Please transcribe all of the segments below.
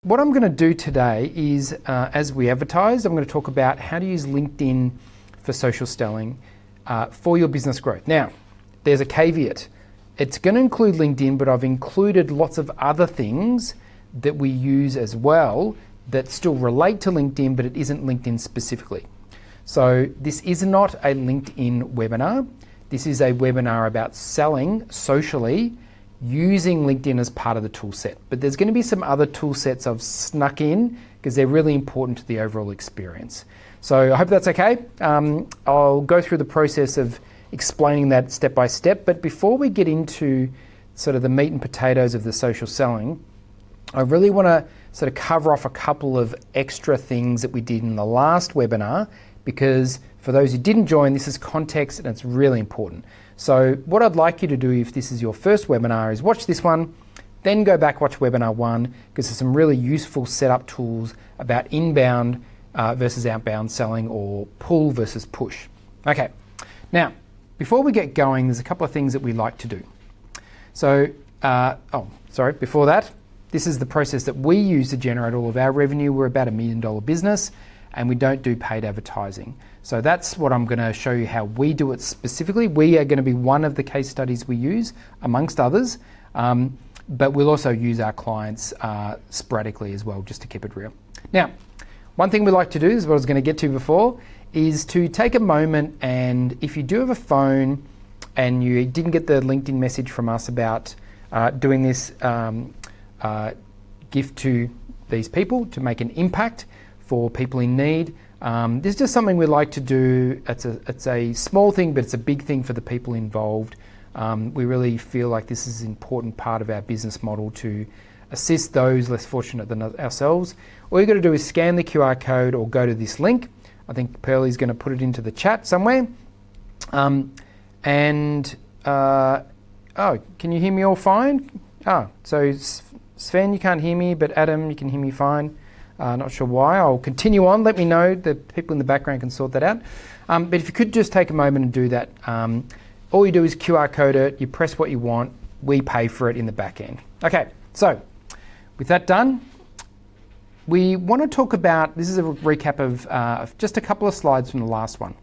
What I'm going to do today is, as we advertised, I'm going to talk about how to use LinkedIn for social selling for your business growth. Now, there's a caveat. It's going to include LinkedIn, but I've included lots of other things that we use as well that still relate to LinkedIn, but it isn't LinkedIn specifically. So this is not a LinkedIn webinar. This is a webinar about selling socially using LinkedIn as part of the tool set. But there's going to be some other tool sets I've snuck in because they're really important to the overall experience. So I hope that's okay. I'll go through the process of explaining that step by step. But before we get into sort of the meat and potatoes of the social selling, I really want to sort of cover off a couple of extra things that we did in the last webinar, because for those who didn't join, this is context and it's really important. So what I'd like you to do if this is your first webinar is watch this one, then go back, watch webinar 1, because there's some really useful setup tools about inbound versus outbound selling, or pull versus push. Okay, now, before we get going, there's a couple of things that we like to do. So, before that, this is the process that we use to generate all of our revenue. We're about $1 million business and we don't do paid advertising. So that's what I'm going to show you how we do it specifically. We are going to be one of the case studies we use amongst others, but we'll also use our clients sporadically as well, just to keep it real. Now, one thing we like to do is what I was going to get to before, is to take a moment, and if you do have a phone and you didn't get the LinkedIn message from us about doing this gift to these people to make an impact for people in need, this is just something we like to do. It's a small thing, but it's a big thing for the people involved. We really feel like this is an important part of our business model to assist those less fortunate than ourselves. All you got to do is scan the QR code or go to this link. I think Pearlie's going to put it into the chat somewhere. Can you hear me all fine? So Sven, you can't hear me, but Adam, you can hear me fine. Not sure why. I'll continue on. Let me know. The people in the background can sort that out. But if you could just take a moment and do that. All you do is QR code it. You press what you want. We pay for it in the back end. Okay, so with that done, we want to talk about, this is a recap of just a couple of slides from the last one.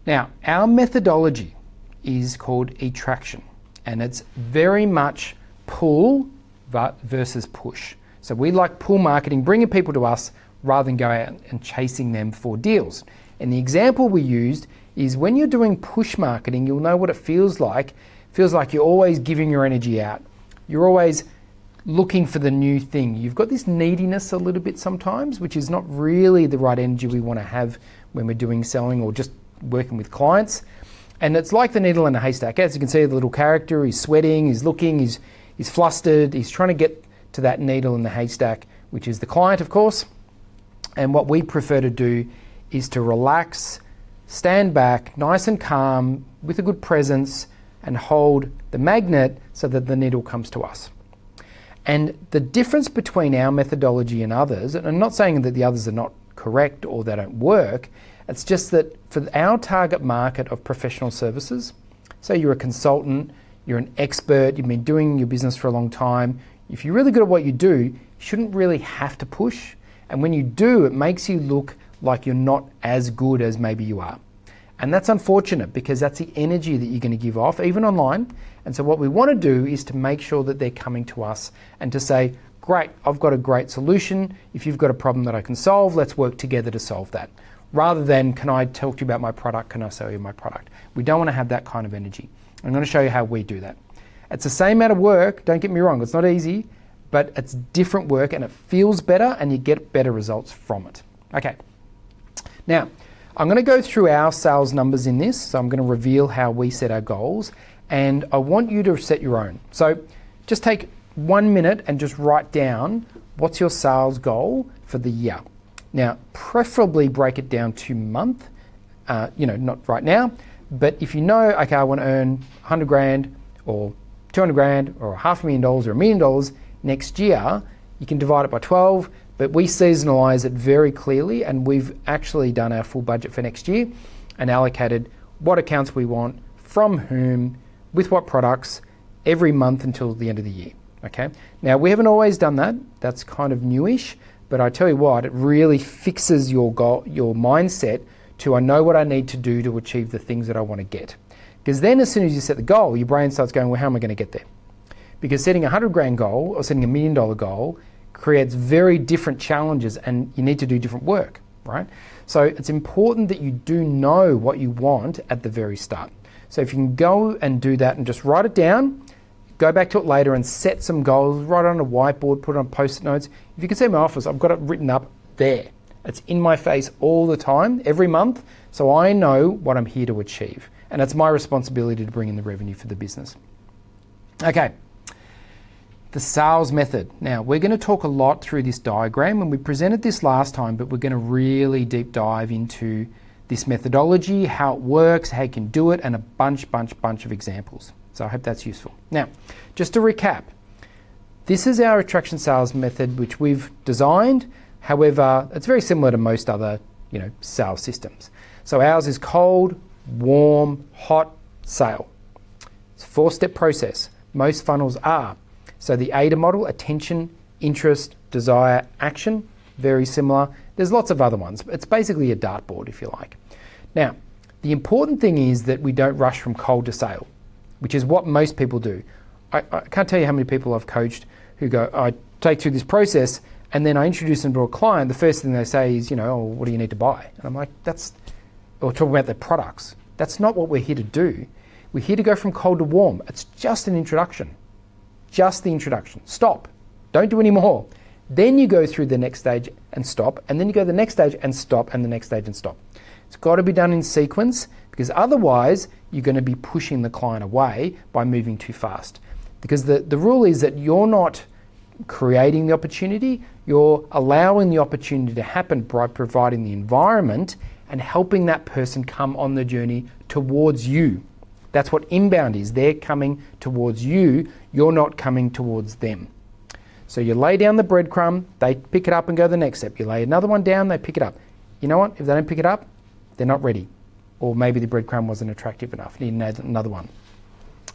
Now, our methodology is called attraction, and it's very much pull versus push. So we like pull marketing, bringing people to us rather than go out and chasing them for deals. And the example we used is when you're doing push marketing, you'll know what it feels like. It feels like you're always giving your energy out. You're always looking for the new thing. You've got this neediness a little bit sometimes, which is not really the right energy we want to have when we're doing selling or just working with clients. And it's like the needle in a haystack. As you can see, the little character, he's sweating, he's looking, he's flustered, he's trying to get to that needle in the haystack, which is the client, of course. And what we prefer to do is to relax, stand back, nice and calm, with a good presence, and hold the magnet so that the needle comes to us. And the difference between our methodology and others, and I'm not saying that the others are not correct or they don't work, it's just that for our target market of professional services, say you're a consultant, you're an expert, you've been doing your business for a long time, if you're really good at what you do, you shouldn't really have to push. And when you do, it makes you look like you're not as good as maybe you are. And that's unfortunate, because that's the energy that you're going to give off, even online. And so what we want to do is to make sure that they're coming to us and to say, great, I've got a great solution. If you've got a problem that I can solve, let's work together to solve that. Rather than, can I talk to you about my product? Can I sell you my product? We don't want to have that kind of energy. I'm going to show you how we do that. It's the same amount of work, don't get me wrong, it's not easy, but it's different work and it feels better and you get better results from it. Okay, now I'm going to go through our sales numbers in this, so I'm going to reveal how we set our goals, and I want you to set your own. So just take 1 minute and just write down what's your sales goal for the year. Now, preferably break it down to month, not right now, but if you know, okay, I want to earn 100 grand or 200 grand or $500,000 or $1 million next year, you can divide it by 12, but we seasonalize it very clearly, and we've actually done our full budget for next year and allocated what accounts we want, from whom, with what products, every month until the end of the year. Okay. Now, we haven't always done that. That's kind of newish, but I tell you what, it really fixes your goal, your mindset to, I know what I need to do to achieve the things that I want to get. Because then as soon as you set the goal, your brain starts going, well, how am I going to get there? Because setting a 100 grand goal or setting $1 million goal creates very different challenges, and you need to do different work, right? So it's important that you do know what you want at the very start. So if you can go and do that and just write it down, go back to it later and set some goals, write it on a whiteboard, put it on post-it notes. If you can see my office, I've got it written up there. It's in my face all the time, every month, so I know what I'm here to achieve. And it's my responsibility to bring in the revenue for the business. Okay, the sales method. Now, we're going to talk a lot through this diagram, and we presented this last time, but we're going to really deep dive into this methodology, how it works, how you can do it, and a bunch of examples. So I hope that's useful. Now, just to recap, this is our attraction sales method, which we've designed. However, it's very similar to most other, sales systems. So ours is cold, warm, hot, sale. It's a 4-step process. Most funnels are. So the AIDA model, attention, interest, desire, action, very similar. There's lots of other ones. It's basically a dartboard, if you like. Now, the important thing is that we don't rush from cold to sale, which is what most people do. I can't tell you how many people I've coached who go, I take through this process, and then I introduce them to a client. The first thing they say is, oh, what do you need to buy? And I'm like, or talking about their products. That's not what we're here to do. We're here to go from cold to warm. It's just an introduction. Just the introduction. Stop. Don't do any more. Then you go through the next stage and stop, and then you go to the next stage and stop, and the next stage and stop. It's got to be done in sequence, because otherwise you're going to be pushing the client away by moving too fast. Because the rule is that you're not creating the opportunity, you're allowing the opportunity to happen by providing the environment and helping that person come on the journey towards you. That's what inbound is. They're coming towards you, you're not coming towards them. So you lay down the breadcrumb, they pick it up and go to the next step. You lay another one down, they pick it up. You know what? If they don't pick it up, they're not ready. Or maybe the breadcrumb wasn't attractive enough. You need another one.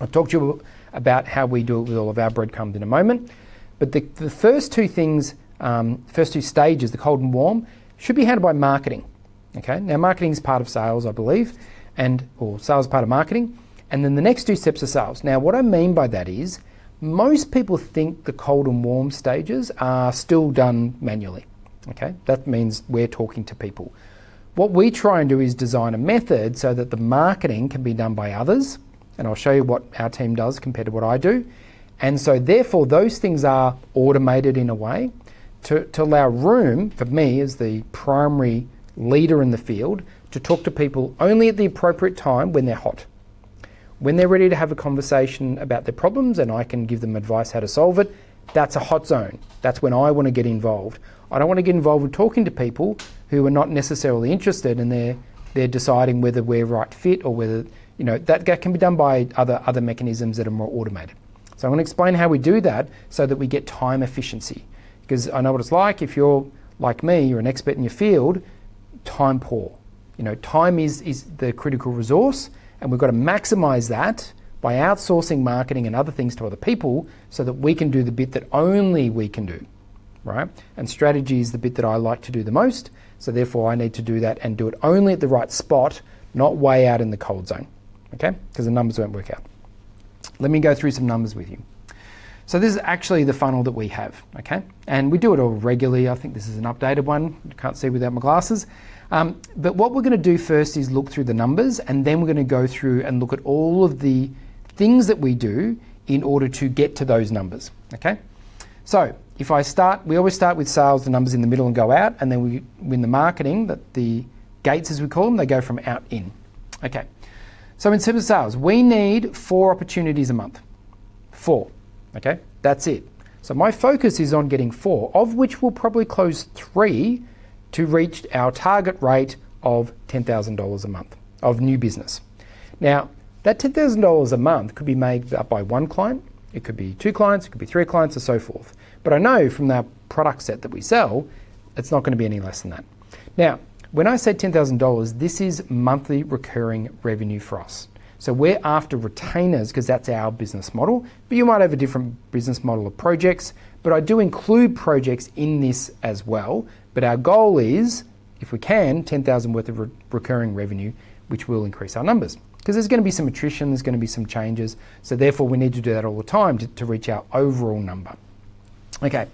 I'll talk to you about how we do it with all of our breadcrumbs in a moment. But the first two things, first two stages, the cold and warm, should be handled by marketing. Okay. Now, marketing is part of sales, I believe, or sales is part of marketing. And then the next two steps are sales. Now, what I mean by that is most people think the cold and warm stages are still done manually. Okay. That means we're talking to people. What we try and do is design a method so that the marketing can be done by others. And I'll show you what our team does compared to what I do. And so therefore those things are automated in a way to allow room for me as the primary leader in the field to talk to people only at the appropriate time when they're hot. When they're ready to have a conversation about their problems and I can give them advice how to solve it, that's a hot zone. That's when I want to get involved. I don't want to get involved with talking to people who are not necessarily interested and they're deciding whether we're right fit or whether, that can be done by other mechanisms that are more automated. So I'm going to explain how we do that so that we get time efficiency. Because I know what it's like. If you're like me, you're an expert in your field, time poor. Time is the critical resource, and we've got to maximize that by outsourcing marketing and other things to other people so that we can do the bit that only we can do, right? And strategy is the bit that I like to do the most, so therefore I need to do that and do it only at the right spot, not way out in the cold zone, okay? Because the numbers won't work out. Let me go through some numbers with you. So this is actually the funnel that we have, okay? And we do it all regularly. I think this is an updated one. You can't see without my glasses. But what we're going to do first is look through the numbers, and then we're going to go through and look at all of the things that we do in order to get to those numbers, okay? So if we always start with sales, the numbers in the middle and go out, and then we win the marketing, that the gates as we call them, they go from out in, okay? So in terms of sales, we need 4 opportunities a month. 4, okay? That's it. So my focus is on getting 4, of which we'll probably close 3 to reach our target rate of $10,000 a month of new business. Now, that $10,000 a month could be made up by 1 client, it could be 2 clients, it could be 3 clients, and so forth. But I know from our product set that we sell, it's not going to be any less than that. Now, when I say $10,000, this is monthly recurring revenue for us. So we're after retainers because that's our business model, but you might have a different business model of projects, but I do include projects in this as well. But our goal is, if we can, 10,000 worth of recurring revenue, which will increase our numbers. Because there's going to be some attrition, there's going to be some changes, so therefore we need to do that all the time to reach our overall number. Okay,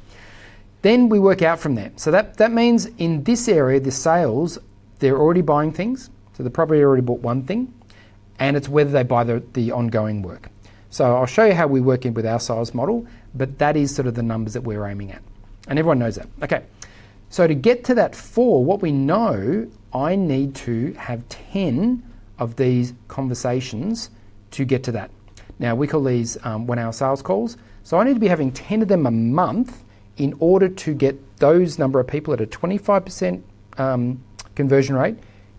then we work out from there. So that means in this area, the sales, they're already buying things, so they probably already bought one thing, and it's whether they buy the ongoing work. So I'll show you how we work in with our sales model, but that is sort of the numbers that we're aiming at. And everyone knows that. Okay, so to get to that 4, what we know, I need to have 10 of these conversations to get to that. Now we call these 1 hour sales calls. So I need to be having 10 of them a month in order to get those number of people at a 25% conversion rate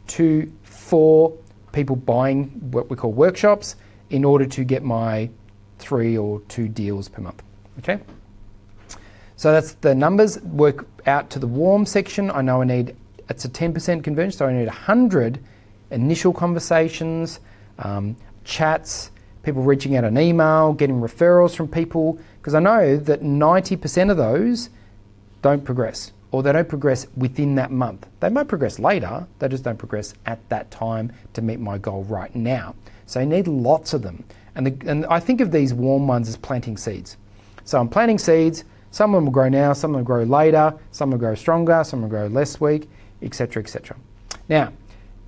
to 4 people buying what we call workshops in order to get my 3 or 2 deals per month, okay? So that's the numbers. Work out to the warm section. I know it's a 10% conversion, so I need 100 initial conversations, chats, people reaching out an email, getting referrals from people, because I know that 90% of those don't progress, or they don't progress within that month. They might progress later, they just don't progress at that time to meet my goal right now. So I need lots of them. And I think of these warm ones as planting seeds. So I'm planting seeds, some of them will grow now, some will grow later, some will grow stronger, some will grow less weak, etc., etc. Now,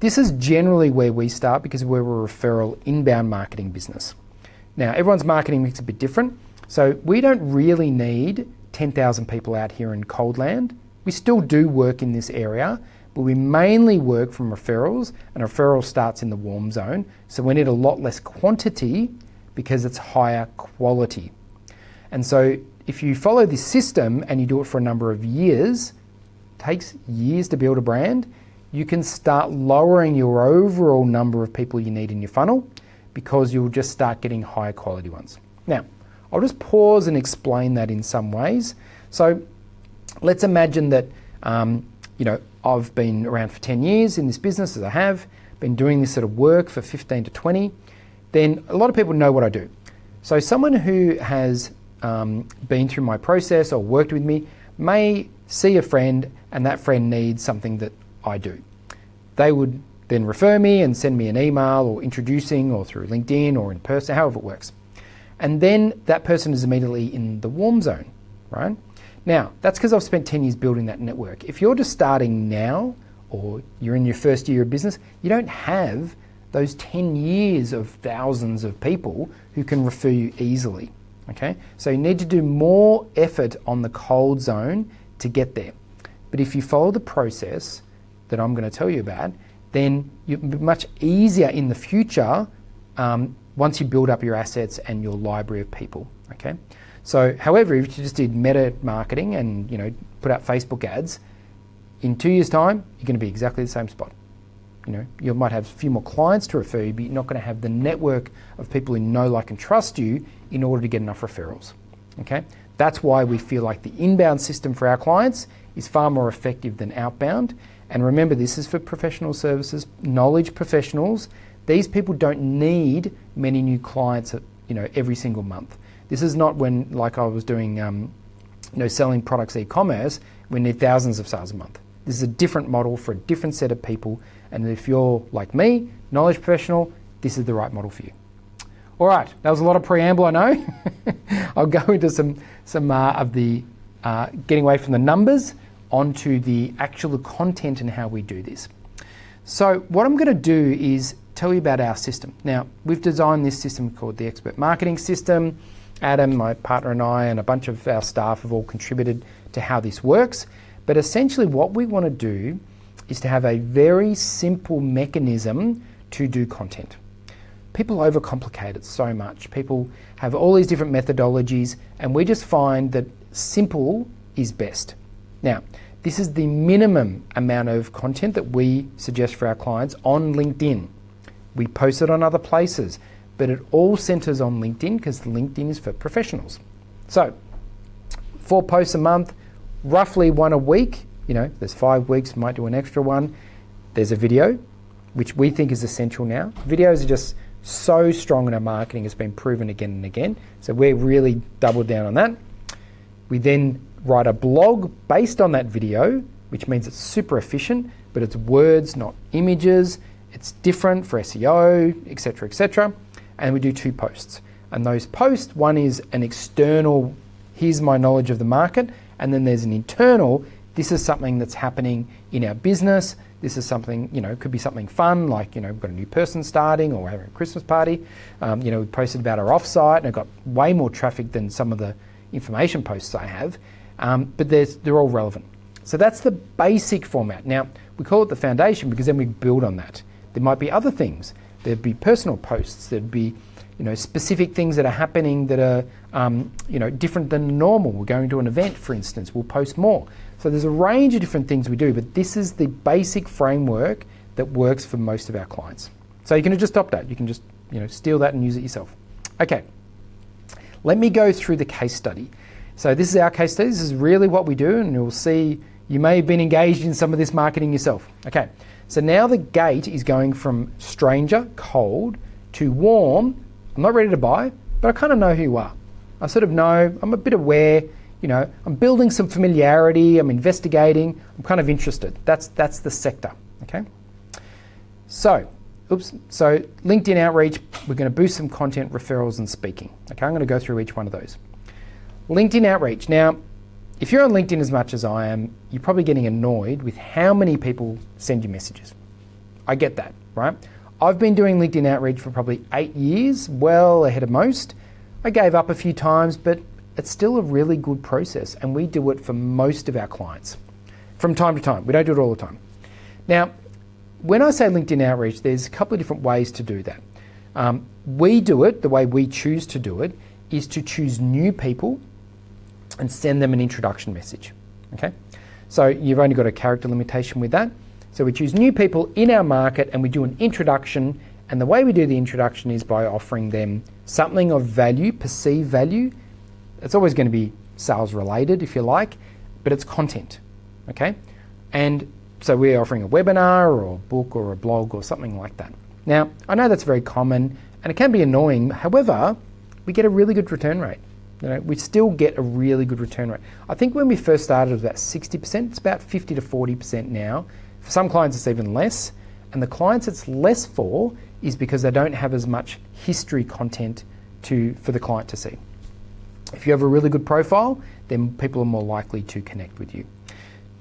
this is generally where we start because we're a referral inbound marketing business. Now, everyone's marketing mix is a bit different. So we don't really need 10,000 people out here in cold land. We still do work in this area, but we mainly work from referrals, and referral starts in the warm zone. So we need a lot less quantity because it's higher quality. And so if you follow this system and you do it for a number of years, it takes years to build a brand, you can start lowering your overall number of people you need in your funnel because you'll just start getting higher quality ones. Now, I'll just pause and explain that in some ways. So let's imagine that I've been around for 10 years in this business, as I have, been doing this sort of work for 15 to 20. Then a lot of people know what I do. So someone who has been through my process or worked with me may see a friend and that friend needs something that I do. They would then refer me and send me an email or introducing or through LinkedIn or in person, however it works. And then that person is immediately in the warm zone, right? Now, that's because I've spent 10 years building that network. If you're just starting now or you're in your first year of business, you don't have those 10 years of thousands of people who can refer you easily, okay? So you need to do more effort on the cold zone to get there. But if you follow the process that I'm going to tell you about, then you'll be much easier in the future once you build up your assets and your library of people, okay? So, however, if you just did meta marketing and, put out Facebook ads, in 2 years' time, you're going to be exactly the same spot. You might have a few more clients to refer you, but you're not going to have the network of people who know, like, and trust you in order to get enough referrals, okay? That's why we feel like the inbound system for our clients is far more effective than outbound. And remember, this is for professional services, knowledge professionals. These people don't need many new clients, every single month. This is not when, like I was doing, selling products e-commerce, we need thousands of sales a month. This is a different model for a different set of people. And if you're like me, knowledge professional, this is the right model for you. All right, that was a lot of preamble, I know. I'll go into some of the getting away from the numbers onto the actual content and how we do this. So what I'm going to do is tell you about our system. Now, we've designed this system called the Expert Marketing System. Adam, my partner, and I, and a bunch of our staff have all contributed to how this works. But essentially what we want to do is to have a very simple mechanism to do content. People overcomplicate it so much. People have all these different methodologies, and we just find that simple is best. Now, this is the minimum amount of content that we suggest for our clients on LinkedIn. We post it on other places, but it all centers on LinkedIn because LinkedIn is for professionals. So 4 posts a month, roughly 1 a week. There's 5 weeks, might do an extra one. There's a video, which we think is essential now. Videos are just so strong in our marketing. It's been proven again and again. So we're really doubled down on that. We then write a blog based on that video, which means it's super efficient, but it's words, not images. It's different for SEO, etc., etc. And we do 2 posts. And those posts, one is an external, here's my knowledge of the market, and then there's an internal, this is something that's happening in our business. This is something, it could be something fun, like, we've got a new person starting or we're having a Christmas party. We posted about our offsite and it got way more traffic than some of the information posts I have, but they're all relevant. So that's the basic format. Now, we call it the foundation because then we build on that. There might be other things. There'd be personal posts. There'd be, specific things that are happening that are, different than normal. We're going to an event, for instance. We'll post more. So there's a range of different things we do, but this is the basic framework that works for most of our clients. So you can just adopt that. You can just, steal that and use it yourself. Okay. Let me go through the case study. So this is our case study. This is really what we do, and you'll see you may have been engaged in some of this marketing yourself. Okay. So now the gate is going from stranger, cold, to warm. I'm not ready to buy, but I kind of know who you are. I sort of know, I'm a bit aware, I'm building some familiarity, I'm investigating, I'm kind of interested. That's the sector, okay? So LinkedIn outreach, we're going to boost some content, referrals, and speaking. Okay, I'm going to go through each one of those. LinkedIn outreach. Now, if you're on LinkedIn as much as I am, you're probably getting annoyed with how many people send you messages. I get that, right? I've been doing LinkedIn outreach for probably 8 years, well ahead of most. I gave up a few times, but it's still a really good process, and we do it for most of our clients from time to time. We don't do it all the time. Now, when I say LinkedIn outreach, there's a couple of different ways to do that. We do it, the way we choose to do it, is to choose new people and send them an introduction message, okay? So you've only got a character limitation with that. So we choose new people in our market and we do an introduction, and the way we do the introduction is by offering them something of value, perceived value. It's always going to be sales related, if you like, but it's content, okay? And so we're offering a webinar or a book or a blog or something like that. Now, I know that's very common and it can be annoying. However, we get a really good return rate. We still get a really good return rate. I think when we first started it was about 60%. It's about 50 to 40% now. For some clients, it's even less. And the clients it's less for is because they don't have as much history content for the client to see. If you have a really good profile, then people are more likely to connect with you.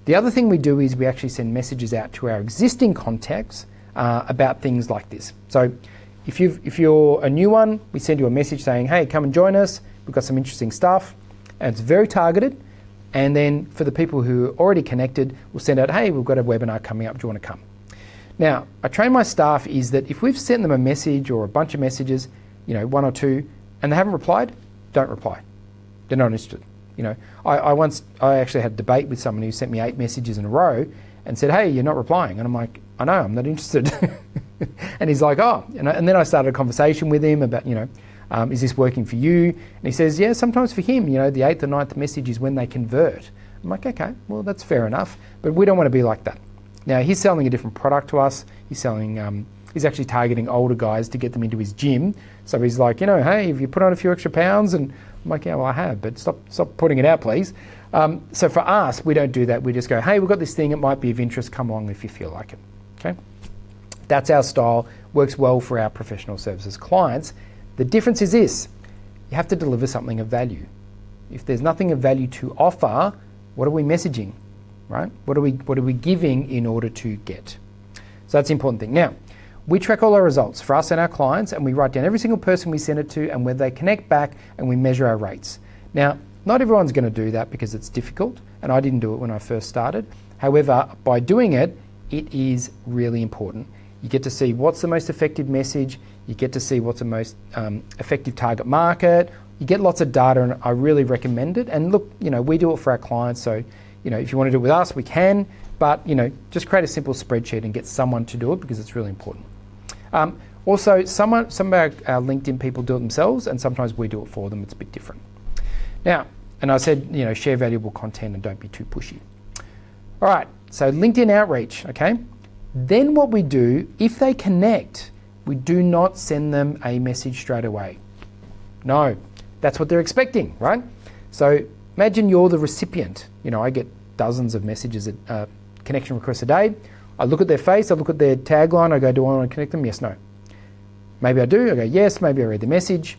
The other thing we do is we actually send messages out to our existing contacts about things like this. So if you're a new one, we send you a message saying, hey, come and join us. We've got some interesting stuff. And it's very targeted. And then for the people who are already connected, we'll send out, hey, we've got a webinar coming up. Do you want to come? Now, I train my staff is that if we've sent them a message or a bunch of messages, 1 or 2, and they haven't replied, don't reply. They're not interested. I actually had a debate with someone who sent me 8 messages in a row and said, hey, you're not replying. And I'm like, I know, I'm not interested. And he's like, oh. And then I started a conversation with him about, is this working for you? And he says, yeah, sometimes for him, the 8th or 9th message is when they convert. I'm like, okay, well, that's fair enough. But we don't want to be like that. Now, he's selling a different product to us. He's actually targeting older guys to get them into his gym. So he's like, hey, have you put on a few extra pounds? And I'm like, yeah, well, I have, but stop putting it out, please. So for us, we don't do that. We just go, hey, we've got this thing. It might be of interest. Come along if you feel like it. Okay? That's our style. Works well for our professional services clients. The difference is this. You have to deliver something of value. If there's nothing of value to offer, what are we messaging, right? What are we giving in order to get? So that's the important thing. Now, we track all our results for us and our clients, and we write down every single person we send it to and whether they connect back, and we measure our rates. Now, not everyone's going to do that because it's difficult, and I didn't do it when I first started. However, by doing it, it is really important. You get to see what's the most effective message. You get to see what's the most effective target market. You get lots of data, and I really recommend it. And look, we do it for our clients. So, if you want to do it with us, we can. But, just create a simple spreadsheet and get someone to do it because it's really important. Also, some of our LinkedIn people do it themselves, and sometimes we do it for them. It's a bit different. Now, and I said, share valuable content and don't be too pushy. All right, so LinkedIn outreach, okay? Then what we do, if they connect, We do not send them a message straight away. No, that's what they're expecting, right? So imagine you're the recipient. I get dozens of messages, connection requests a day. I look at their face, I look at their tagline, I go, do I want to connect them? Yes, no. Maybe I do, I go, yes, maybe I read the message.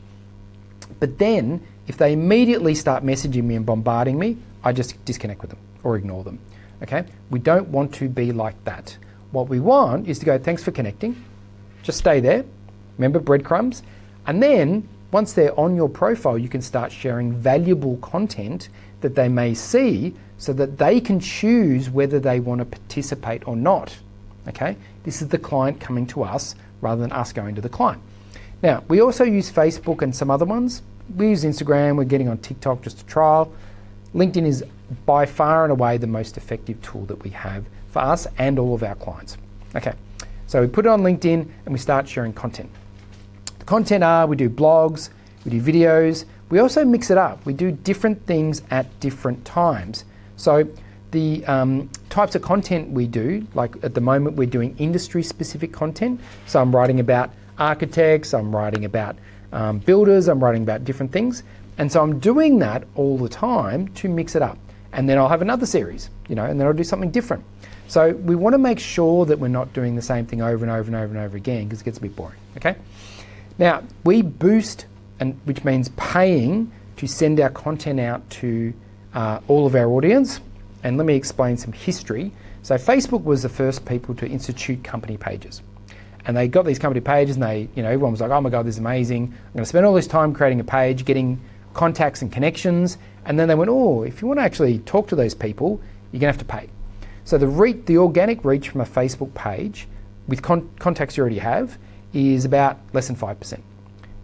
But then, if they immediately start messaging me and bombarding me, I just disconnect with them or ignore them, okay? We don't want to be like that. What we want is to go, thanks for connecting, just stay there, remember breadcrumbs, and then once they're on your profile, you can start sharing valuable content that they may see so that they can choose whether they want to participate or not, okay? This is the client coming to us rather than us going to the client. Now, we also use Facebook and some other ones. We use Instagram, we're getting on TikTok just to trial. LinkedIn is by far and away the most effective tool that we have for us and all of our clients. Okay, so we put it on LinkedIn and we start sharing content. The content are, we do blogs, we do videos, we also mix it up. We do different things at different times. So the types of content we do, like at the moment we're doing industry specific content. So I'm writing about architects, I'm writing about builders, I'm writing about different things. And so I'm doing that all the time to mix it up. And then I'll have another series, and then I'll do something different. So we want to make sure that we're not doing the same thing over and over and over and over again because it gets a bit boring, okay? Now, we boost, which means paying to send our content out to all of our audience. And let me explain some history. So Facebook was the first people to institute company pages. And they got these company pages and everyone was like, oh my God, this is amazing. I'm going to spend all this time creating a page, getting contacts and connections. And then they went, oh, if you want to actually talk to those people, you're going to have to pay. So the organic reach from a Facebook page with contacts you already have is about less than 5%.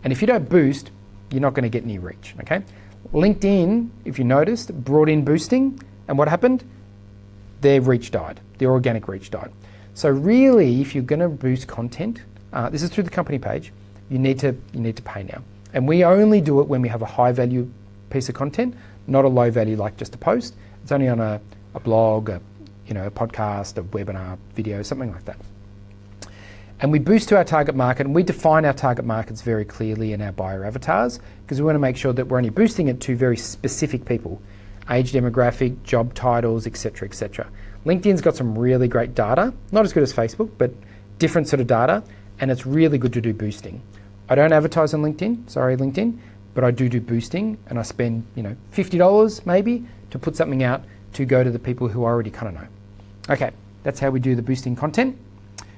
And if you don't boost, you're not going to get any reach, okay? LinkedIn, if you noticed, brought in boosting. And what happened? Their reach died. Their organic reach died. So really, if you're going to boost content, this is through the company page, you need to pay now. And we only do it when we have a high value piece of content, not a low value like just a post. It's only on a blog, a podcast, a webinar, video, something like that. And we boost to our target market, and we define our target markets very clearly in our buyer avatars because we want to make sure that we're only boosting it to very specific people, age demographic, job titles, etc., etc. LinkedIn's got some really great data, not as good as Facebook, but different sort of data, and it's really good to do boosting. I don't advertise on LinkedIn, sorry LinkedIn, but I do boosting, and I spend $50 maybe to put something out to go to the people who I already kind of know. Okay, that's how we do the boosting content.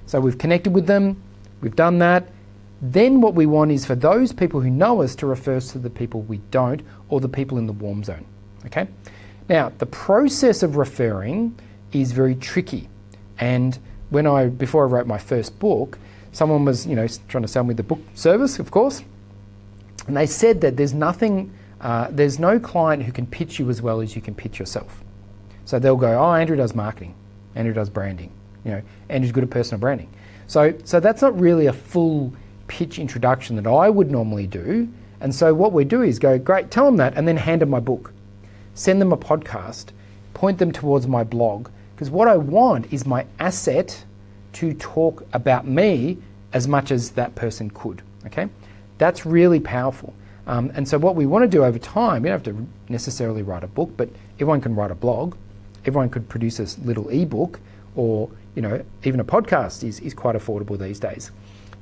So we've connected with them, we've done that. Then what we want is for those people who know us to refer us to the people we don't, or the people in the warm zone, okay? Now, the process of referring is very tricky. And before I wrote my first book, someone was, trying to sell me the book service, of course, and they said that there's no client who can pitch you as well as you can pitch yourself. So they'll go, oh, Andrew does marketing, Andrew does branding, Andrew's good at personal branding. So that's not really a full pitch introduction that I would normally do. And so what we do is go, great, tell them that, and then hand them my book. Send them a podcast, point them towards my blog, because what I want is my asset to talk about me as much as that person could, okay? That's really powerful. And so what we want to do over time, you don't have to necessarily write a book, but everyone can write a blog. Everyone could produce a little ebook, or even a podcast is quite affordable these days.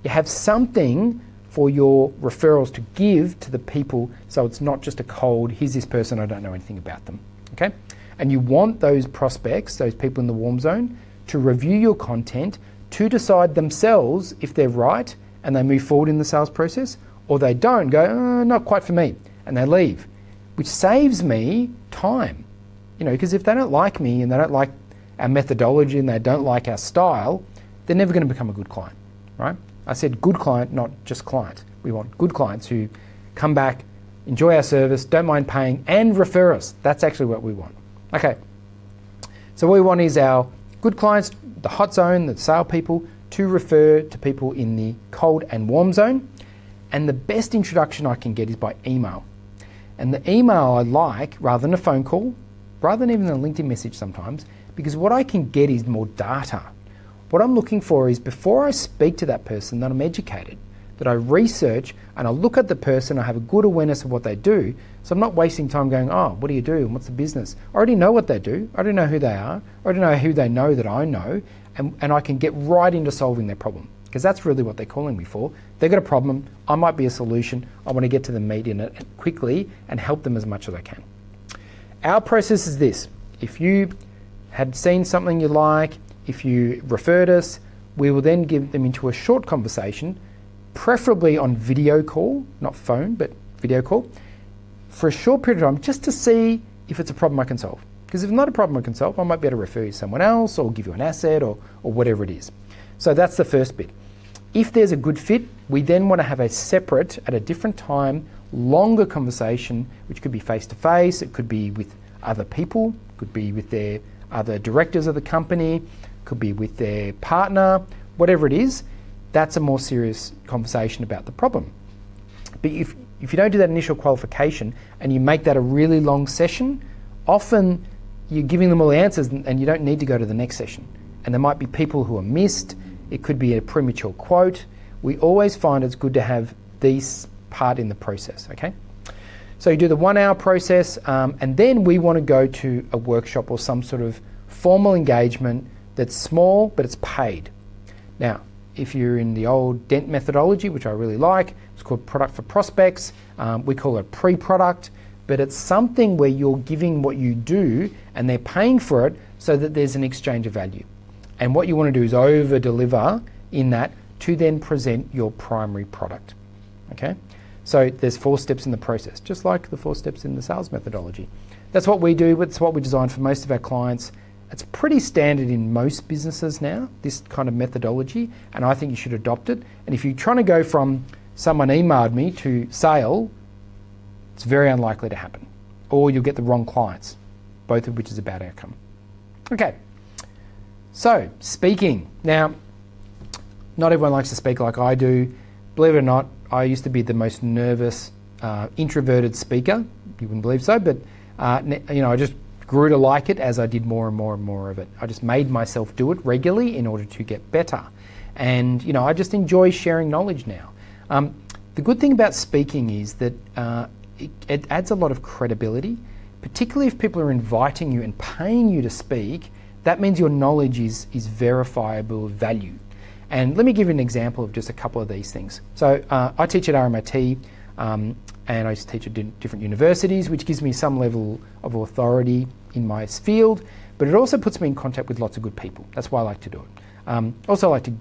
You have something for your referrals to give to the people, so it's not just a cold, here's this person, I don't know anything about them, okay? And you want those prospects, those people in the warm zone, to review your content to decide themselves if they're right and they move forward in the sales process, or they don't, go, not quite for me, and they leave, which saves me time. Because if they don't like me and they don't like our methodology and they don't like our style, they're never going to become a good client, right? I said good client, not just client. We want good clients who come back, enjoy our service, don't mind paying, and refer us. That's actually what we want. Okay, so what we want is our good clients, the hot zone, the sale people, to refer to people in the cold and warm zone. And the best introduction I can get is by email. And the email I like, rather than a phone call, rather than even a LinkedIn message sometimes, because what I can get is more data. What I'm looking for is, before I speak to that person, that I'm educated, that I research and I look at the person, I have a good awareness of what they do, so I'm not wasting time going, oh, what do you do and what's the business? I already know what they do, I already know who they are, I already know who they know that I know, and I can get right into solving their problem, because that's really what they're calling me for. They've got a problem, I might be a solution, I want to get to the meat in it quickly and help them as much as I can. Our process is this: if you had seen something you like, if you referred us, we will then give them into a short conversation, preferably on video call, not phone, but video call, for a short period of time, just to see if it's a problem I can solve. Because if it's not a problem I can solve, I might be able to refer you to someone else or give you an asset or whatever it is. So that's the first bit. If there's a good fit, we then want to have a separate, at a different time, longer conversation, which could be face-to-face, it could be with other people, could be with their other directors of the company, could be with their partner, whatever it is. That's a more serious conversation about the problem. But if you don't do that initial qualification and you make that a really long session, often you're giving them all the answers and you don't need to go to the next session. And there might be people who are missed. It could be a premature quote. We always find it's good to have this part in the process, okay? So you do the 1 hour process, and then we want to go to a workshop or some sort of formal engagement that's small, but it's paid. Now, if you're in the old Dent methodology, which I really like, it's called product for prospects. We call it pre-product, but it's something where you're giving what you do and they're paying for it so that there's an exchange of value. And what you want to do is over-deliver in that to then present your primary product, okay? So there's 4 steps in the process, just like the 4 steps in the sales methodology. That's what we do, it's what we design for most of our clients. It's pretty standard in most businesses now, this kind of methodology, and I think you should adopt it. And if you're trying to go from someone emailed me to sale, it's very unlikely to happen. Or you'll get the wrong clients, both of which is a bad outcome. Okay, so speaking. Now, not everyone likes to speak like I do. Believe it or not, I used to be the most nervous, introverted speaker. You wouldn't believe so, but I just grew to like it as I did more and more and more of it. I just made myself do it regularly in order to get better. And I just enjoy sharing knowledge now. The good thing about speaking is that it adds a lot of credibility, particularly if people are inviting you and paying you to speak. That means your knowledge is verifiable value. And let me give you an example of just a couple of these things. So I teach at RMIT, and I used to teach at different universities, which gives me some level of authority in my field, but it also puts me in contact with lots of good people. That's why I like to do it. Also, I like to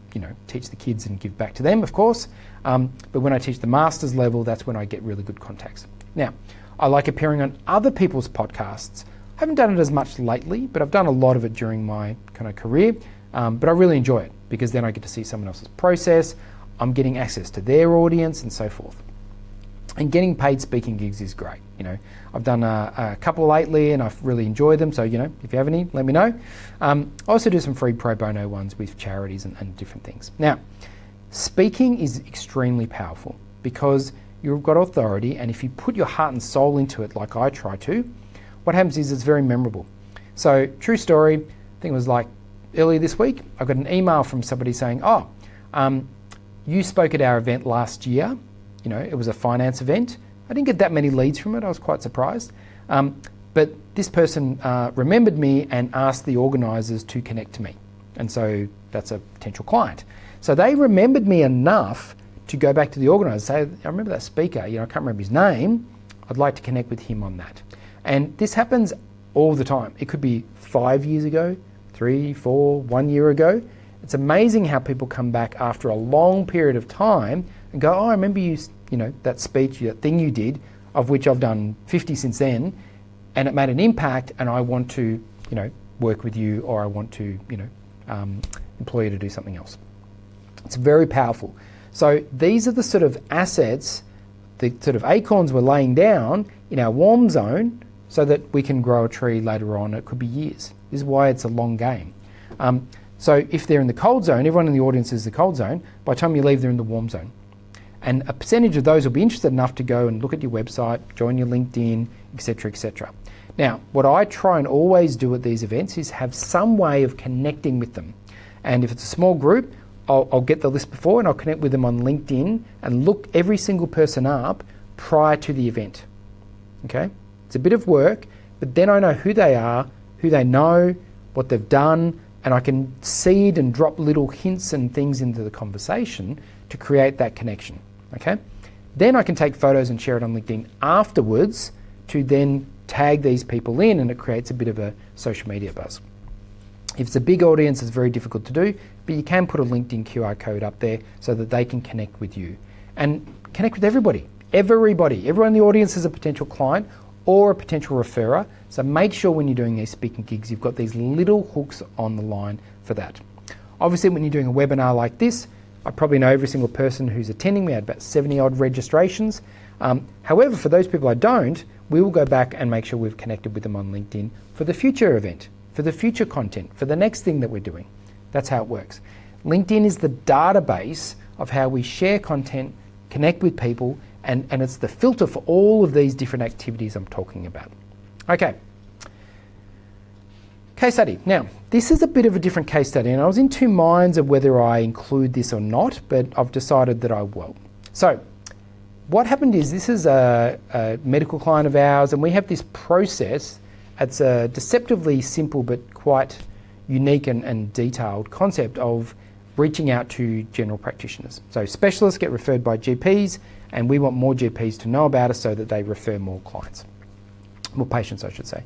teach the kids and give back to them, of course, but when I teach the master's level, that's when I get really good contacts. Now, I like appearing on other people's podcasts. I haven't done it as much lately, but I've done a lot of it during my kind of career, but I really enjoy it because then I get to see someone else's process, I'm getting access to their audience and so forth. And getting paid speaking gigs is great. I've done a couple lately and I've really enjoyed them. So, if you have any, let me know. I also do some free pro bono ones with charities and different things. Now, speaking is extremely powerful because you've got authority, and if you put your heart and soul into it like I try to, what happens is it's very memorable. So, true story, I think it was like earlier this week, I got an email from somebody saying, you spoke at our event last year. It was a finance event. I didn't get that many leads from it. I was quite surprised. But this person remembered me and asked the organisers to connect to me. And so that's a potential client. So they remembered me enough to go back to the organiser and say, I remember that speaker, I can't remember his name. I'd like to connect with him on that. And this happens all the time. It could be 5 years ago, 3, 4, 1 year ago. It's amazing how people come back after a long period of time and go, I remember you, that speech, that thing you did, of which I've done 50 since then, and it made an impact, and I want to, work with you, or I want to, employ you to do something else. It's very powerful. So these are the sort of assets, the sort of acorns we're laying down in our warm zone so that we can grow a tree later on. It could be years. This is why it's a long game. So if they're in the cold zone, everyone in the audience is the cold zone, by the time you leave, they're in the warm zone. And a percentage of those will be interested enough to go and look at your website, join your LinkedIn, etc., etc. Now, what I try and always do at these events is have some way of connecting with them. And if it's a small group, I'll get the list before and I'll connect with them on LinkedIn and look every single person up prior to the event. Okay? It's a bit of work, but then I know who they are, who they know, what they've done, and I can seed and drop little hints and things into the conversation to create that connection. Okay? Then I can take photos and share it on LinkedIn afterwards to then tag these people in, and it creates a bit of a social media buzz. If it's a big audience, it's very difficult to do, but you can put a LinkedIn QR code up there so that they can connect with you. And connect with everybody. Everyone in the audience is a potential client or a potential referrer. So make sure when you're doing these speaking gigs, you've got these little hooks on the line for that. Obviously, when you're doing a webinar like this, I probably know every single person who's attending. We had about 70 odd registrations. However, for those people I don't, we will go back and make sure we've connected with them on LinkedIn for the future event, for the future content, for the next thing that we're doing. That's how it works. LinkedIn is the database of how we share content, connect with people, and it's the filter for all of these different activities I'm talking about. Okay. Case study. Now, this is a bit of a different case study, and I was in two minds of whether I include this or not, but I've decided that I will. So, what happened is this is a medical client of ours, and we have this process. It's a deceptively simple but quite unique and detailed concept of reaching out to general practitioners. So specialists get referred by GPs, and we want more GPs to know about us so that they refer more clients, more patients, I should say.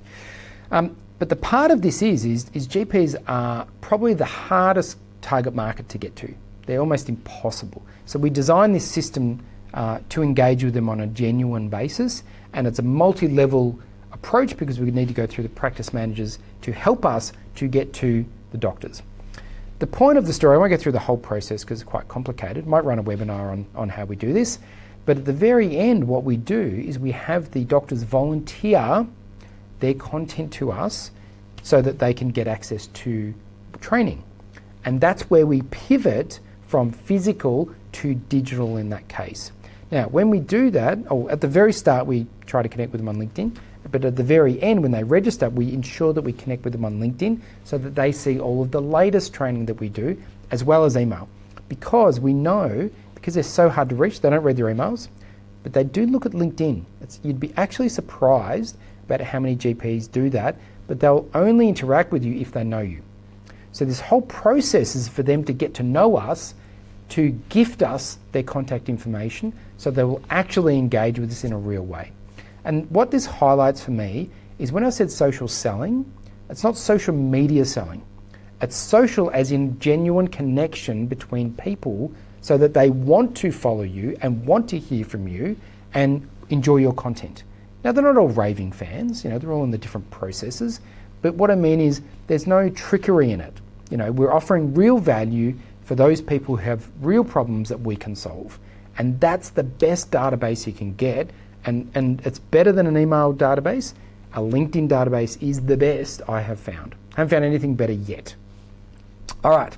But the part of this is GPs are probably the hardest target market to get to. They're almost impossible. So we designed this system to engage with them on a genuine basis, and it's a multi-level approach because we need to go through the practice managers to help us to get to the doctors. The point of the story, I won't go through the whole process because it's quite complicated. Might run a webinar on how we do this, but at the very end what we do is we have the doctors volunteer their content to us so that they can get access to training. And that's where we pivot from physical to digital in that case. Now, when we do that, or at the very start, we try to connect with them on LinkedIn, but at the very end, when they register, we ensure that we connect with them on LinkedIn so that they see all of the latest training that we do, as well as email. Because we know, because they're so hard to reach, they don't read their emails, but they do look at LinkedIn. You'd be actually surprised about how many GPs do that, but they'll only interact with you if they know you. So this whole process is for them to get to know us, to gift us their contact information, so they will actually engage with us in a real way. And what this highlights for me is when I said social selling, it's not social media selling. It's social as in genuine connection between people so that they want to follow you and want to hear from you and enjoy your content. Now, they're not all raving fans, they're all in the different processes, but what I mean is there's no trickery in it. We're offering real value for those people who have real problems that we can solve. And that's the best database you can get, and it's better than an email database. A LinkedIn database is the best I have found. I haven't found anything better yet. All right.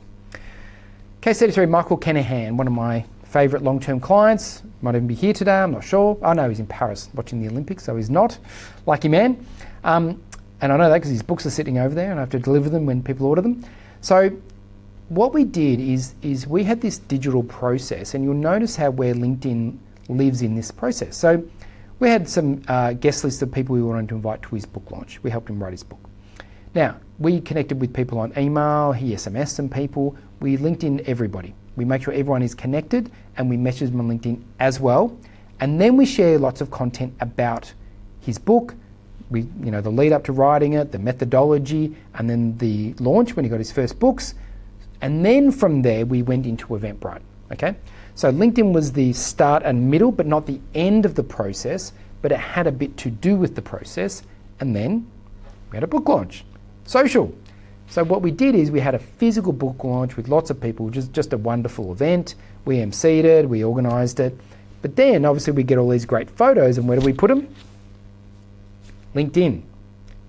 Case 33, Michael Kenihan, one of my favourite long-term clients. Might even be here today, I'm not sure. Oh no, he's in Paris watching the Olympics, so he's not. Lucky man. And I know that because his books are sitting over there and I have to deliver them when people order them. So what we did is we had this digital process, and you'll notice how where LinkedIn lives in this process. So we had some guest lists of people we wanted to invite to his book launch. We helped him write his book. Now, we connected with people on email, he SMS'd some people, we linked in everybody. We make sure everyone is connected and we message them on LinkedIn as well. And then we share lots of content about his book, the lead up to writing it, the methodology, and then the launch when he got his first books. And then from there, we went into Eventbrite, okay? So LinkedIn was the start and middle, but not the end of the process, but it had a bit to do with the process. And then we had a book launch, social. So what we did is we had a physical book launch with lots of people, which is just a wonderful event. We emceed it, we organised it. But then obviously we get all these great photos, and where do we put them? LinkedIn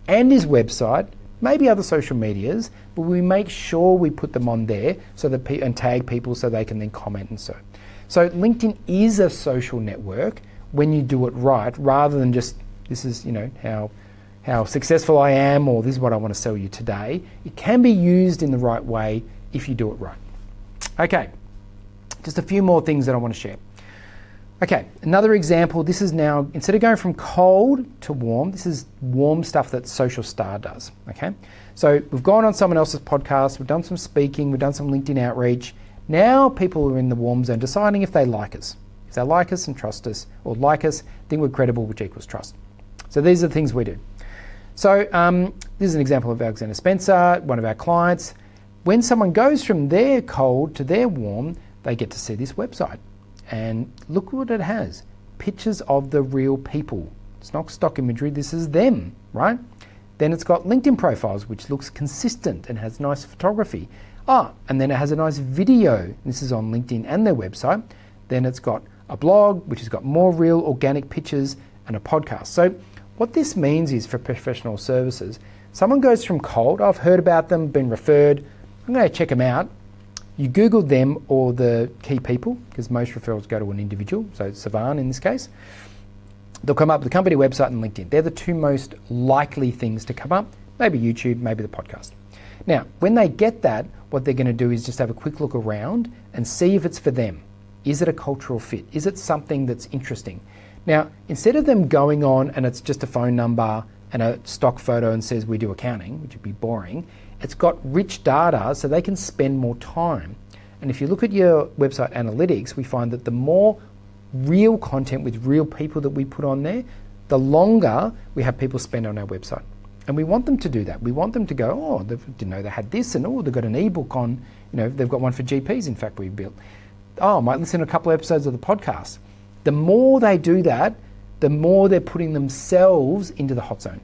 and his website, maybe other social medias, but we make sure we put them on there so that and tag people so they can then comment and so. So LinkedIn is a social network when you do it right, rather than just this is how successful I am, or this is what I want to sell you today. It can be used in the right way if you do it right. Okay, just a few more things that I want to share. Okay, another example, this is now, instead of going from cold to warm, this is warm stuff that Social Star does, okay? So we've gone on someone else's podcast, we've done some speaking, we've done some LinkedIn outreach. Now people are in the warm zone deciding if they like us. If they like us and trust us, or like us, think we're credible, which equals trust. So these are the things we do. So this is an example of Alexander Spencer, one of our clients. When someone goes from their cold to their warm, they get to see this website. And look what it has. Pictures of the real people. It's not stock imagery, this is them, right? Then it's got LinkedIn profiles, which looks consistent and has nice photography. And then it has a nice video. This is on LinkedIn and their website. Then it's got a blog, which has got more real organic pictures, and a podcast. So what this means is for professional services, someone goes from cold, I've heard about them, been referred, I'm going to check them out. You Google them or the key people, because most referrals go to an individual, so Savan in this case. They'll come up with the company website and LinkedIn. They're the two most likely things to come up, maybe YouTube, maybe the podcast. Now, when they get that, what they're going to do is just have a quick look around and see if it's for them. Is it a cultural fit? Is it something that's interesting? Now, instead of them going on and it's just a phone number and a stock photo and says we do accounting, which would be boring, it's got rich data so they can spend more time. And if you look at your website analytics, we find that the more real content with real people that we put on there, the longer we have people spend on our website. And we want them to do that. We want them to go, oh, they didn't know they had this, and oh, they've got an ebook on, they've got one for GPs, in fact, we built. Oh, I might listen to a couple of episodes of the podcast. The more they do that, the more they're putting themselves into the hot zone.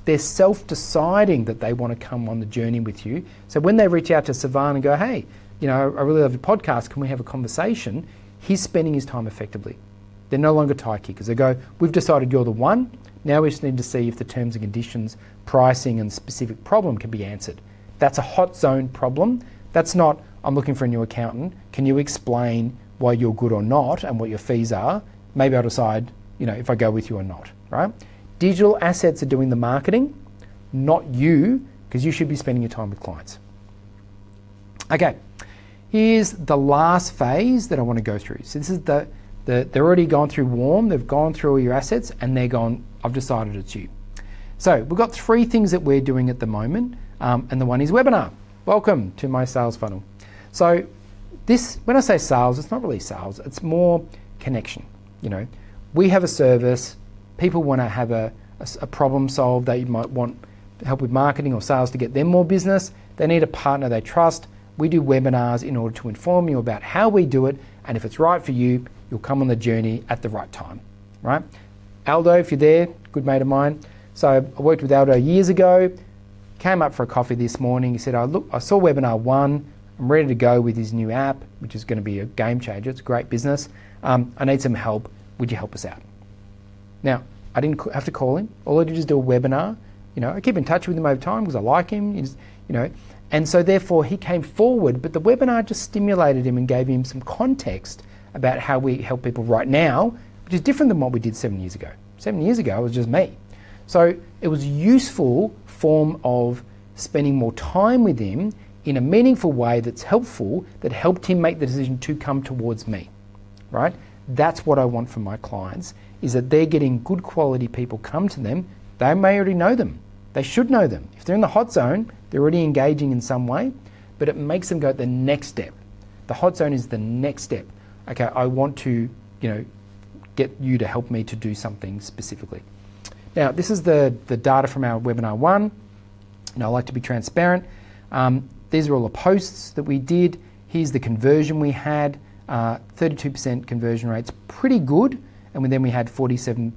They're self-deciding that they want to come on the journey with you. So when they reach out to Savan and go, hey, I really love your podcast, can we have a conversation? He's spending his time effectively. They're no longer tie kickers. They go, we've decided you're the one. Now we just need to see if the terms and conditions, pricing and specific problem can be answered. That's a hot zone problem. That's not, I'm looking for a new accountant. Can you explain why you're good or not and what your fees are? Maybe I'll decide, if I go with you or not, right? Digital assets are doing the marketing, not you, because you should be spending your time with clients. Okay, here's the last phase that I want to go through. So this is they're already gone through warm, they've gone through all your assets, and they're gone, I've decided it's you. So we've got 3 things that we're doing at the moment, and the one is webinar. Welcome to my sales funnel. So this, when I say sales, it's not really sales, it's more connection. We have a service, people want to have a problem solved, they might want help with marketing or sales to get them more business, they need a partner they trust. We do webinars in order to inform you about how we do it, and if it's right for you, you'll come on the journey at the right time, right? Aldo, if you're there, good mate of mine. So I worked with Aldo years ago, came up for a coffee this morning. He said, I saw webinar 1, I'm ready to go with his new app, which is going to be a game changer. It's a great business. I need some help. Would you help us out? Now, I didn't have to call him. All I did is do a webinar. I keep in touch with him over time because I like him. And so therefore he came forward, but the webinar just stimulated him and gave him some context about how we help people right now, which is different than what we did 7 years ago. 7 years ago, it was just me. So it was a useful form of spending more time with him in a meaningful way that's helpful, that helped him make the decision to come towards me, right? That's what I want from my clients, is that they're getting good quality people come to them. They may already know them. They should know them. If they're in the hot zone, they're already engaging in some way, but it makes them go the next step. The hot zone is the next step. Okay, I want to, get you to help me to do something specifically. Now, this is the data from our webinar 1. I like to be transparent. These are all the posts that we did. Here's the conversion we had. 32% conversion rate's pretty good. And then we had 47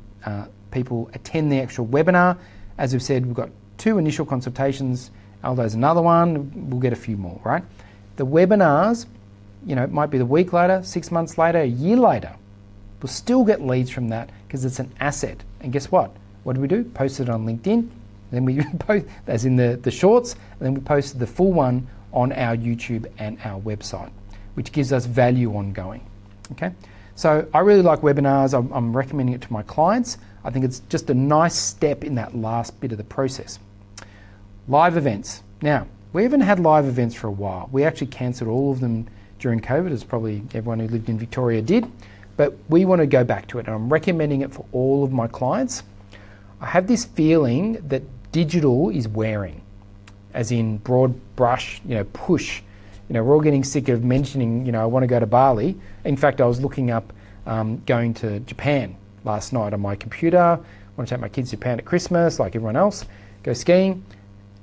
people attend the actual webinar. As we've said, we've got 2 initial consultations. Aldo's another one. We'll get a few more, right? The webinars, it might be the week later, 6 months later, a year later. We'll still get leads from that because it's an asset. And guess what? What do we do? Post it on LinkedIn. Then we post, as in the shorts, and then we posted the full one on our YouTube and our website, which gives us value ongoing. Okay, so I really like webinars. I'm recommending it to my clients. I think it's just a nice step in that last bit of the process. Live events. Now, We haven't had live events for a while. We actually cancelled all of them during COVID, as probably everyone who lived in Victoria did, but we want to go back to it, and I'm recommending it for all of my clients. I have this feeling that digital is wearing, as in broad brush, push. We're all getting sick of mentioning, I want to go to Bali. In fact, I was looking up going to Japan last night on my computer. I want to take my kids to Japan at Christmas, like everyone else, go skiing.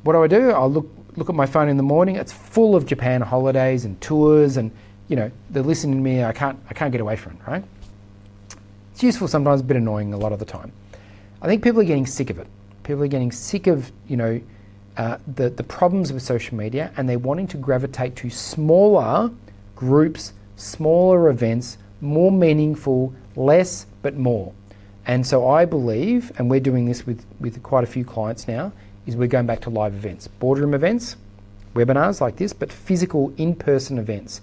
What do? I'll look at my phone in the morning. It's full of Japan holidays and tours, and they're listening to me. I can't get away from it, right? It's useful sometimes, a bit annoying a lot of the time. I think people are getting sick of it. People are getting sick of the problems with social media, and they're wanting to gravitate to smaller groups, smaller events, more meaningful, less but more. And so I believe, and we're doing this with quite a few clients now, is we're going back to live events, boardroom events, webinars like this, but physical in-person events.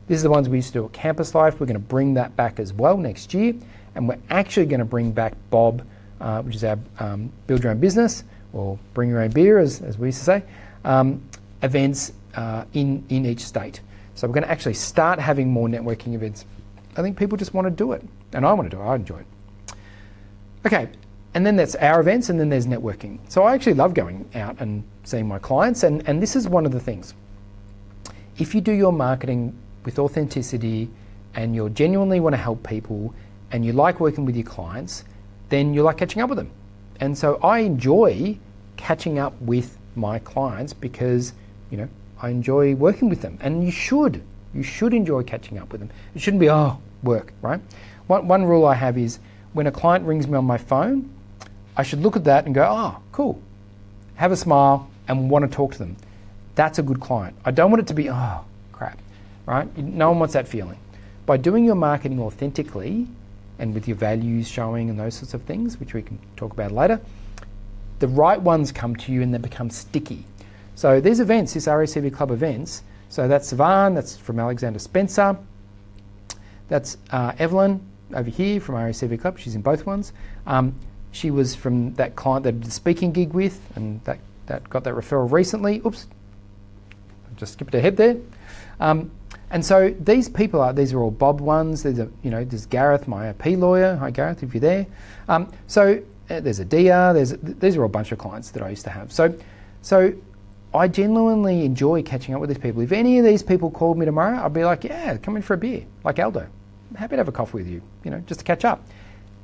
This is the ones we used to do at Campus Life. We're going to bring that back as well next year, and we're actually going to bring back Bob, which is our Build Your Own Business, or Bring Your Own Beer, as we used to say, events in each state. So we're going to actually start having more networking events. I think people just want to do it, and I want to do it. I enjoy it. Okay, and then that's our events, and then there's networking. So I actually love going out and seeing my clients, and this is one of the things. If you do your marketing with authenticity, and you genuinely want to help people, and you like working with your clients, then you like catching up with them. And so I enjoy catching up with my clients because, I enjoy working with them. And you should enjoy catching up with them. It shouldn't be, work, right? One rule I have is when a client rings me on my phone, I should look at that and go, cool. Have a smile and want to talk to them. That's a good client. I don't want it to be, crap, right? No one wants that feeling. By doing your marketing authentically, and with your values showing and those sorts of things, which we can talk about later, the right ones come to you and they become sticky. So these events, this RACV Club events, so that's Sivan, that's from Alexander Spencer, that's Evelyn over here from RACV Club, she's in both ones. She was from that client that I did the speaking gig with, and that got that referral recently. Oops, I just skipped ahead there. And so these are all Bob ones. There's Gareth, my IP lawyer. Hi Gareth, if you're there. There's a Dia. These are all a bunch of clients that I used to have. So I genuinely enjoy catching up with these people. If any of these people called me tomorrow, I'd be like, yeah, come in for a beer, like Aldo. I'm happy to have a coffee with you, just to catch up.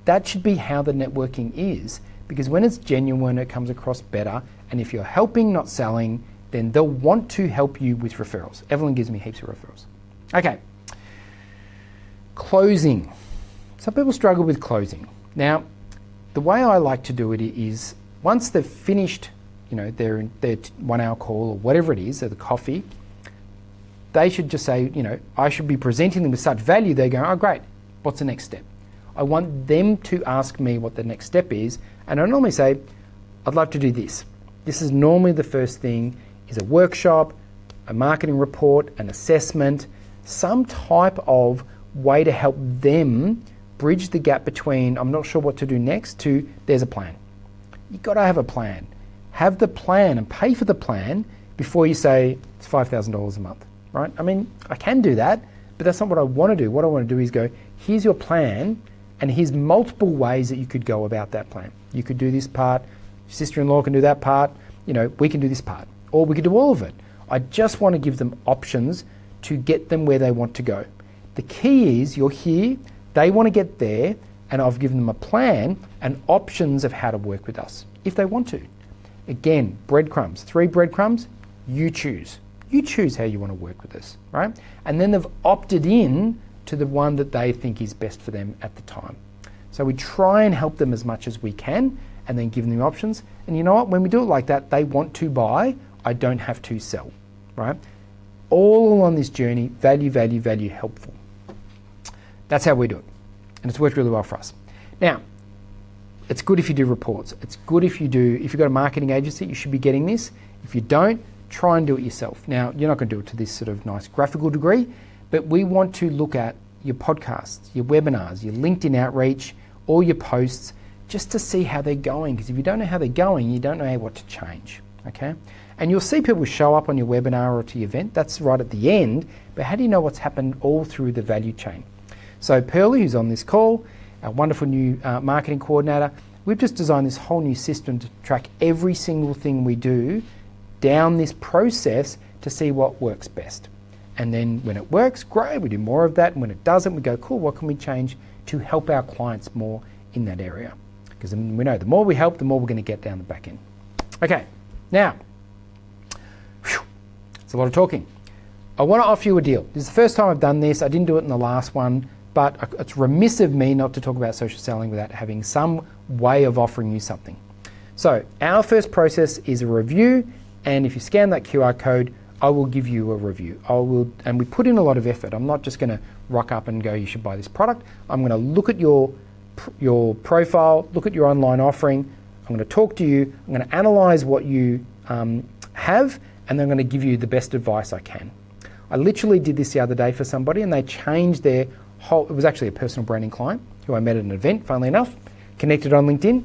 That should be how the networking is, because when it's genuine, it comes across better. And if you're helping, not selling, then they'll want to help you with referrals. Evelyn gives me heaps of referrals. Okay, closing. Some people struggle with closing. Now, the way I like to do it is once they've finished, their 1 hour call or whatever it is, or the coffee, they should just say, I should be presenting them with such value. They go, oh great, what's the next step? I want them to ask me what the next step is, and I normally say, I'd love to do this. This is normally the first thing, is a workshop, a marketing report, an assessment, some type of way to help them bridge the gap between I'm not sure what to do next to there's a plan. You've got to have a plan. Have the plan and pay for the plan before you say it's $5,000 a month, right? I mean, I can do that, but that's not what I want to do. What I want to do is go, here's your plan, and here's multiple ways that you could go about that plan. You could do this part, your sister-in-law can do that part, we can do this part, or we could do all of it. I just want to give them options to get them where they want to go. The key is you're here, they want to get there, and I've given them a plan and options of how to work with us, if they want to. Again, breadcrumbs, 3 breadcrumbs, you choose. You choose how you want to work with us, right? And then they've opted in to the one that they think is best for them at the time. So we try and help them as much as we can, and then give them options. And you know what, when we do it like that, they want to buy, I don't have to sell, right? All along this journey, value, value, value, helpful. That's how we do it. And it's worked really well for us. Now, it's good if you do reports. It's good if you've got a marketing agency, you should be getting this. If you don't, try and do it yourself. Now, you're not going to do it to this sort of nice graphical degree, but we want to look at your podcasts, your webinars, your LinkedIn outreach, all your posts, just to see how they're going. Because if you don't know how they're going, you don't know what to change, okay? And you'll see people show up on your webinar or to your event. That's right at the end. But how do you know what's happened all through the value chain? So Pearlie, who's on this call, our wonderful new marketing coordinator, we've just designed this whole new system to track every single thing we do down this process to see what works best. And then when it works, great, we do more of that. And when it doesn't, we go, cool, what can we change to help our clients more in that area? Because we know the more we help, the more we're going to get down the back end. Okay, now, it's a lot of talking. I want to offer you a deal. This is the first time I've done this. I didn't do it in the last one, but it's remiss of me not to talk about social selling without having some way of offering you something. So our first process is a review, and if you scan that QR code, I will give you a review. And we put in a lot of effort. I'm not just going to rock up and go, you should buy this product. I'm going to look at your profile, look at your online offering. I'm going to talk to you. I'm going to analyze what you have, and then I'm going to give you the best advice I can. I literally did this the other day for somebody, and they changed their whole, it was actually a personal branding client who I met at an event, funnily enough, connected on LinkedIn.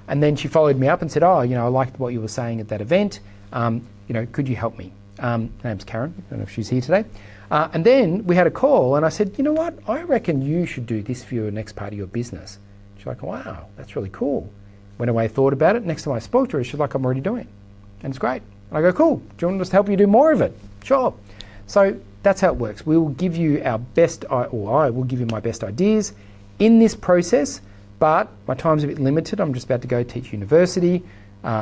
And then she followed me up and said, oh, I liked what you were saying at that event. Could you help me? Her name's Karen. I don't know if she's here today. And then we had a call, and I said, you know what? I reckon you should do this for your next part of your business. She's like, wow, that's really cool. Went away, thought about it. Next time I spoke to her, she's like, I'm already doing it. And it's great. And I go, cool. Do you want us to help you do more of it? Sure. So that's how it works. We will give you our best, or I will give you my best ideas in this process, but my time's a bit limited. I'm just about to go teach university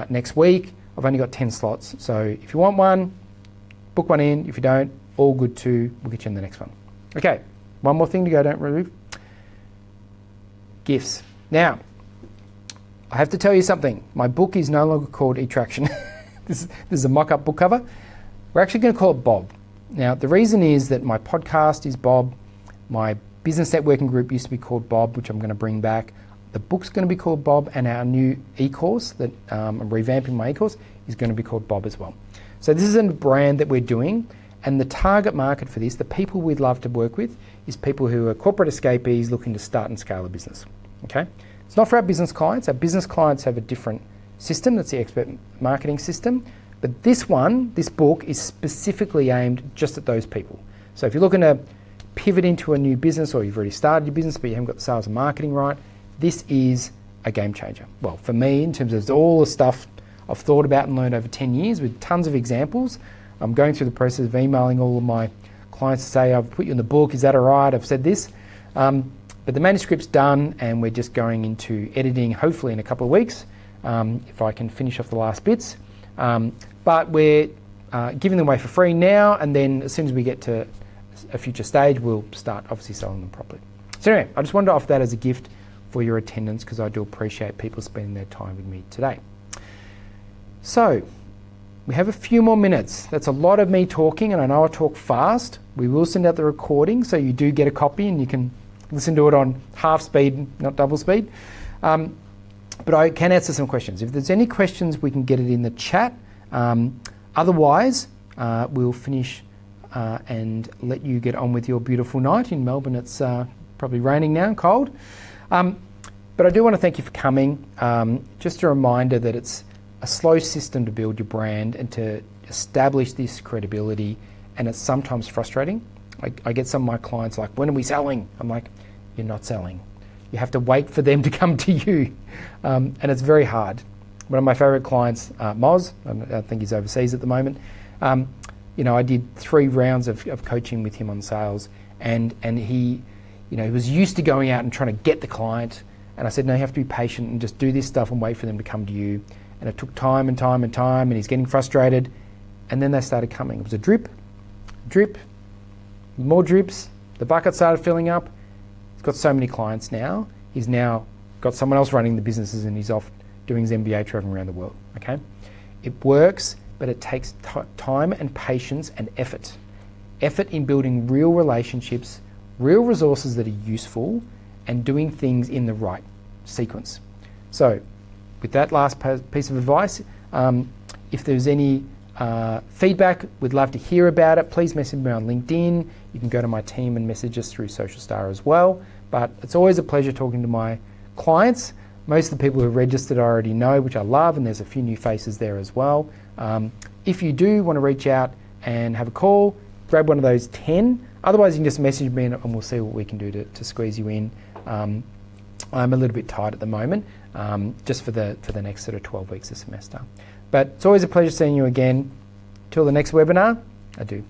next week. I've only got 10 slots. So if you want one, book one in. If you don't, all good too. We'll get you in the next one. Okay, one more thing to go, don't remove. Gifts. Now, I have to tell you something. My book is no longer called eTraction. This is a mock-up book cover. We're actually going to call it Bob. Now, the reason is that my podcast is Bob. My business networking group used to be called Bob, which I'm going to bring back. The book's going to be called Bob, and our new e-course that I'm revamping my e-course is going to be called Bob as well. So this is a brand that we're doing, and the target market for this, the people we'd love to work with, is people who are corporate escapees looking to start and scale a business. Okay? It's not for our business clients. Our business clients have a different system. That's the expert marketing system. But this book is specifically aimed just at those people. So if you're looking to pivot into a new business, or you've already started your business but you haven't got the sales and marketing right, this is a game changer. Well, for me, in terms of all the stuff I've thought about and learned over 10 years with tons of examples. I'm going through the process of emailing all of my clients to say, I've put you in the book, is that all right? I've said this. But the manuscript's done, and we're just going into editing, hopefully in a couple of weeks, if I can finish off the last bits. But we're giving them away for free now, and then as soon as we get to a future stage, we'll start obviously selling them properly. So anyway, I just wanted to offer that as a gift for your attendance, because I do appreciate people spending their time with me today. So we have a few more minutes. That's a lot of me talking, and I know I talk fast. We will send out the recording, so you do get a copy, and you can listen to it on half speed, not double speed. But I can answer some questions. If there's any questions, we can get it in the chat. Otherwise, we'll finish and let you get on with your beautiful night. In Melbourne, it's probably raining now and cold. But I do want to thank you for coming. Just a reminder that it's a slow system to build your brand and to establish this credibility, and it's sometimes frustrating. I get some of my clients like, when are we selling? I'm like, you're not selling. You have to wait for them to come to you. And it's very hard. One of my favorite clients, Moz, I think he's overseas at the moment. I did 3 rounds of coaching with him on sales, and he, he was used to going out and trying to get the client. And I said, no, you have to be patient and just do this stuff and wait for them to come to you. And it took time and time and time, and he's getting frustrated. And then they started coming. It was a drip, more drips. The bucket started filling up. He's got so many clients now. He's now got someone else running the businesses, and he's off doing his MBA, traveling around the world. Okay, it works, but it takes time and patience and effort. Effort in building real relationships, real resources that are useful, and doing things in the right sequence. So, with that last piece of advice, if there's any feedback, we'd love to hear about it. Please message me on LinkedIn. You can go to my team and message us through Social Star as well. But it's always a pleasure talking to my clients. Most of the people who are registered I already know, which I love, and there's a few new faces there as well. if you do want to reach out and have a call, grab one of those 10. Otherwise, you can just message me and we'll see what we can do to squeeze you in. I'm a little bit tight at the moment, just for the next sort of 12 weeks of semester. But it's always a pleasure seeing you again. Till the next webinar, adieu.